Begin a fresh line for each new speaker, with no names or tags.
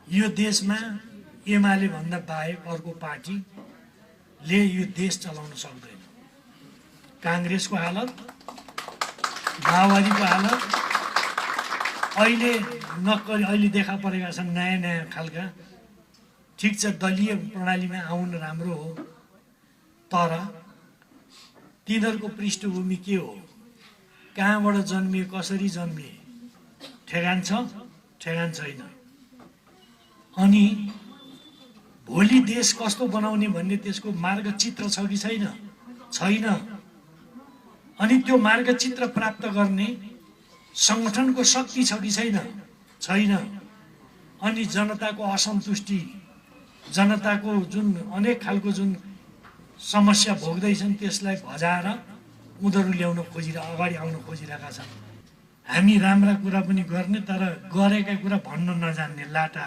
यो देशमा एमाले भन्दा बाहेक अर्को पार्टीले यो देश चलाउन सक्दैन। कांग्रेसको हालत, माओवादीको हालत, अहिले देखा परेका छन् नयाँ खालका। ठिक छ, दलीय प्रणालीमा आउन राम्रो हो, तर तिनीहरूको पृष्ठभूमि के हो, कहाँबाट जन्मिए, कसरी जन्मिए, ठेगान छ, ठेगान छैन। अनि भोलि देश कस्तो बनाउने भन्ने त्यसको मार्गचित्र छ कि छैन? छैन। अनि त्यो मार्गचित्र प्राप्त गर्ने संगठनको शक्ति छ कि छैन? छैन। अनि जनताको असन्तुष्टि, जनताको जुन अनेक खालको जुन समस्या भोग्दैछन् त्यसलाई भजाएर उनीहरू ल्याउन अगाडि आउन खोजिरहेका छन्। हामी राम्रा कुरा पनि गर्ने तर गरेका कुरा भन्न नजान्ने लाटा